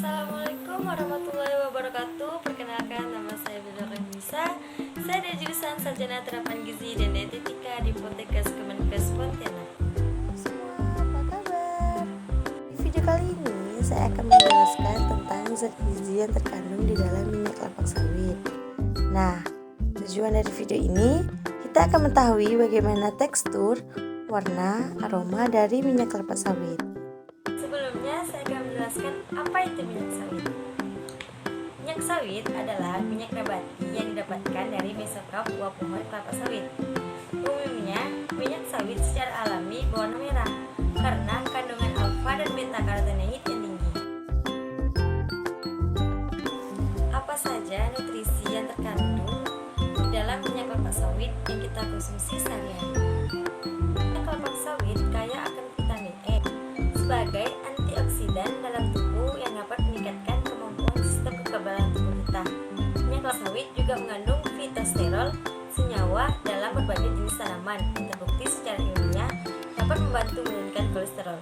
Assalamualaikum warahmatullahi wabarakatuh. Perkenalkan, nama saya Bila Nisa. Saya dari jurusan Sarjana Terapan Gizi dan Dietetika di Poltekkes Kemenkes Pontianak. Semua apa kabar? Di video kali ini saya akan menjelaskan tentang zat gizi yang terkandung di dalam minyak kelapa sawit. Nah, tujuan dari video ini kita akan mengetahui bagaimana tekstur, warna, aroma dari minyak kelapa sawit. Sebelumnya saya akan menjelaskan apa itu minyak sawit. Minyak sawit adalah minyak nabati yang didapatkan dari mesokarp buah pohon kelapa sawit. Umumnya, minyak sawit secara alami berwarna merah karena kandungan alfa dan beta karotenoid yang tinggi. Apa saja nutrisi yang terkandung di dalam minyak kelapa sawit yang kita konsumsi sehari-hari? Minyak kelapa sawit kaya akan vitamin E sebagai antioksidan dalam tubuh yang dapat meningkatkan kemampuan sistem kekebalan tubuh kita. Minyak kelapa sawit juga mengandung fitosterol, senyawa dalam berbagai jenis tanaman yang terbukti secara ilmiah dapat membantu menurunkan kolesterol.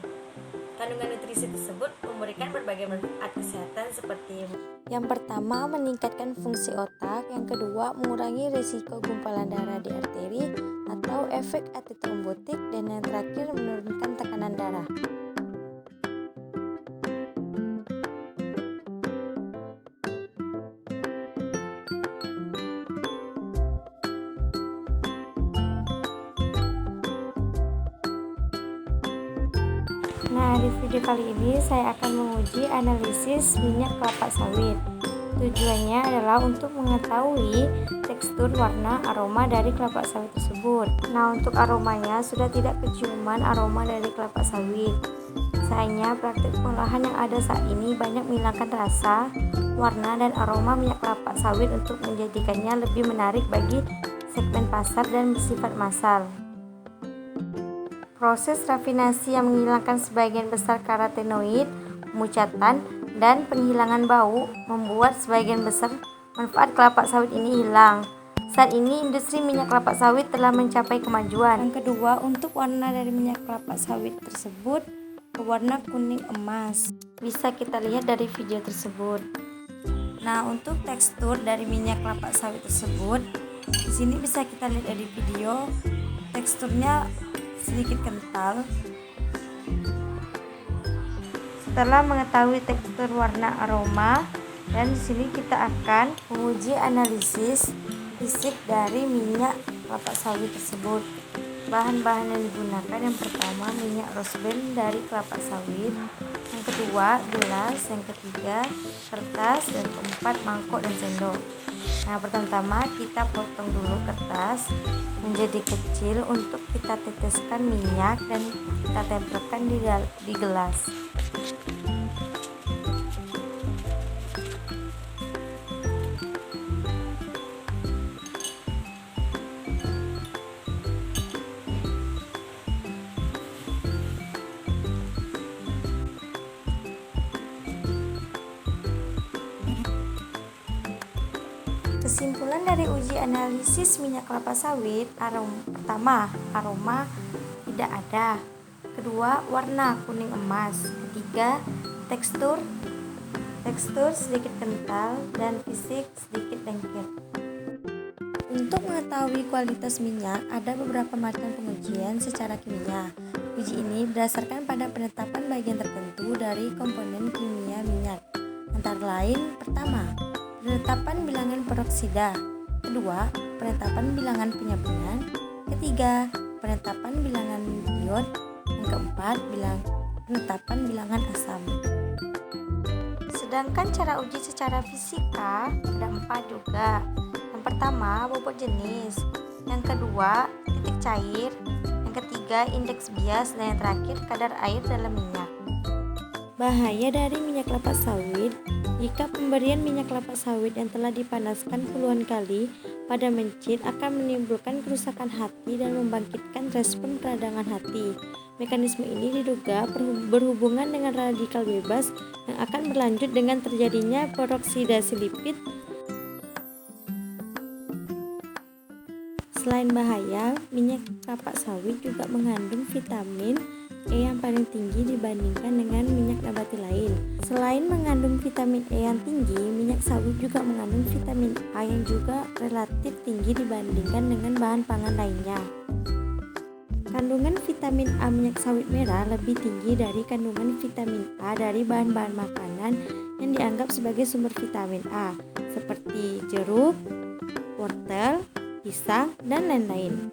Kandungan nutrisi tersebut memberikan berbagai manfaat kesehatan seperti Yang pertama, meningkatkan fungsi otak. Yang kedua, mengurangi risiko gumpalan darah di arteri atau efek antitrombotik. Dan yang terakhir, menurunkan tekanan darah. Nah, di video kali ini saya akan menguji analisis minyak kelapa sawit. Tujuannya adalah untuk mengetahui tekstur, warna, aroma dari kelapa sawit tersebut. Nah, untuk aromanya sudah tidak keciuman aroma dari kelapa sawit. Sayangnya praktik pengolahan yang ada saat ini banyak menghilangkan rasa, warna, dan aroma minyak kelapa sawit untuk menjadikannya lebih menarik bagi segmen pasar dan bersifat massal. Proses rafinasi yang menghilangkan sebagian besar karotenoid, pemujatan, dan penghilangan bau membuat sebagian besar manfaat kelapa sawit ini hilang. Saat ini industri minyak kelapa sawit telah mencapai kemajuan. Yang kedua, untuk warna dari minyak kelapa sawit tersebut berwarna kuning emas. Bisa kita lihat dari video tersebut. Nah, untuk tekstur dari minyak kelapa sawit tersebut, di sini bisa kita lihat dari video, teksturnya sedikit kental. Setelah mengetahui tekstur, warna, aroma, dan di sini kita akan menguji analisis fisik dari minyak kelapa sawit tersebut. Bahan-bahan yang digunakan, yang pertama minyak rose bran dari kelapa sawit, yang kedua gelas, yang ketiga kertas, dan keempat mangkok dan sendok. Nah, pertama kita potong dulu kertas menjadi kecil untuk kita teteskan minyak dan kita tempelkan di gelas. Kesimpulan dari uji analisis minyak kelapa sawit, pertama, aroma tidak ada. Kedua, warna kuning emas. Ketiga, tekstur sedikit kental dan fisik sedikit lengket. Untuk mengetahui kualitas minyak, ada beberapa macam pengujian secara kimia. Uji ini berdasarkan pada penetapan bagian tertentu dari komponen kimia minyak. Antara lain, pertama, penetapan bilangan peroksida. Kedua, penetapan bilangan penyambungan. Ketiga, penetapan bilangan iod. Yang keempat, penetapan bilangan asam. Sedangkan cara uji secara fisika ada 4 juga. Yang pertama, bobot jenis. Yang kedua, titik cair. Yang ketiga, indeks bias. Dan yang terakhir, kadar air dalam minyak. Bahaya dari minyak kelapa sawit: jika pemberian minyak kelapa sawit yang telah dipanaskan puluhan kali pada mencit akan menimbulkan kerusakan hati dan membangkitkan respon peradangan hati. Mekanisme ini diduga berhubungan dengan radikal bebas yang akan berlanjut dengan terjadinya peroksidasi lipid. Selain bahaya, minyak kelapa sawit juga mengandung vitamin E yang paling tinggi dibandingkan dengan minyak nabati lain. Selain mengandung vitamin E yang tinggi, minyak sawit juga mengandung vitamin A yang juga relatif tinggi dibandingkan dengan bahan pangan lainnya. Kandungan vitamin A minyak sawit merah lebih tinggi dari kandungan vitamin A dari bahan-bahan makanan yang dianggap sebagai sumber vitamin A, seperti jeruk, wortel, pisang, dan lain-lain.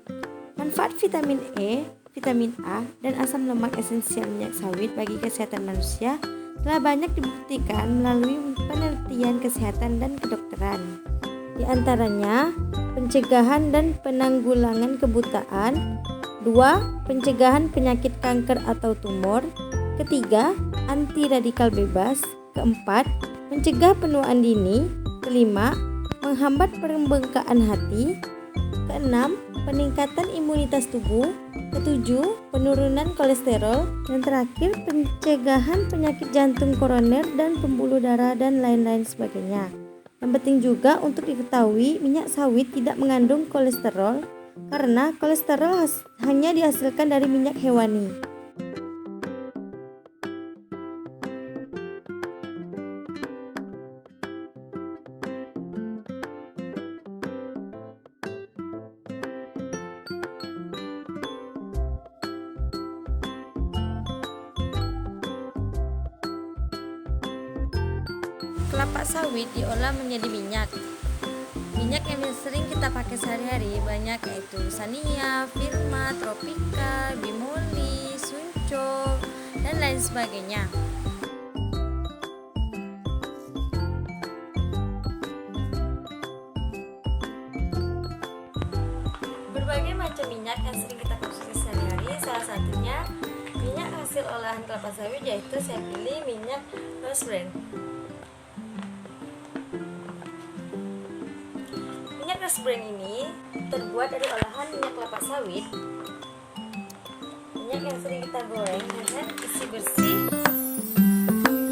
Manfaat vitamin E, vitamin A, dan asam lemak esensial minyak sawit bagi kesehatan manusia telah banyak dibuktikan melalui penelitian kesehatan dan kedokteran. Di antaranya, pencegahan dan penanggulangan kebutaan. 2. Pencegahan penyakit kanker atau tumor. Ketiga, anti radikal bebas. Keempat, mencegah penuaan dini. Kelima, menghambat pembengkakan hati. Keenam, peningkatan imunitas tubuh. Ketujuh, penurunan kolesterol. Dan terakhir, pencegahan penyakit jantung koroner dan pembuluh darah dan lain-lain sebagainya. Yang penting juga untuk diketahui, minyak sawit tidak mengandung kolesterol karena kolesterol hanya dihasilkan dari minyak hewani. Kelapa sawit diolah menjadi minyak. Minyak yang sering kita pakai sehari-hari banyak, yaitu Sania, Firma, Tropika, Bimoli, Sunco, dan lain sebagainya. Berbagai macam minyak yang sering kita konsumsi sehari-hari, salah satunya minyak hasil olahan kelapa sawit, yaitu saya pilih minyak Rose Brand. Minyak Rose Brand ini terbuat dari olahan minyak kelapa sawit. Minyak yang sering kita goreng dengan isi bersih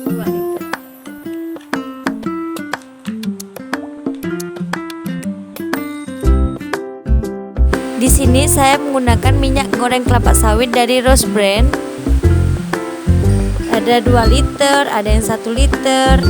2 liter. Di sini saya menggunakan minyak goreng kelapa sawit dari Rose Brand. Ada 2 liter, ada yang 1 liter.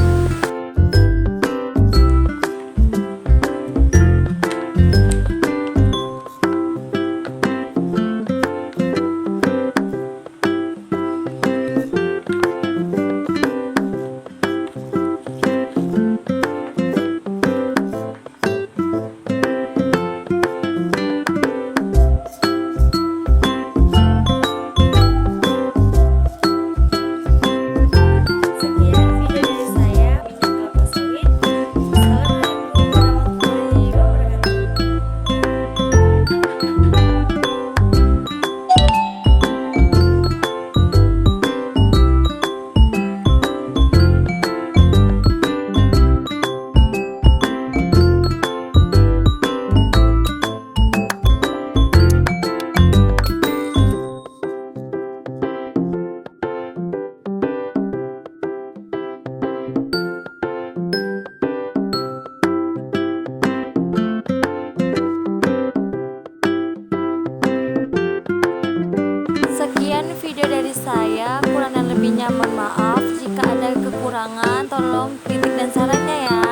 Sekian video dari saya, kurang dan lebihnya mohon maaf. Jika ada kekurangan, tolong kritik dan sarannya ya.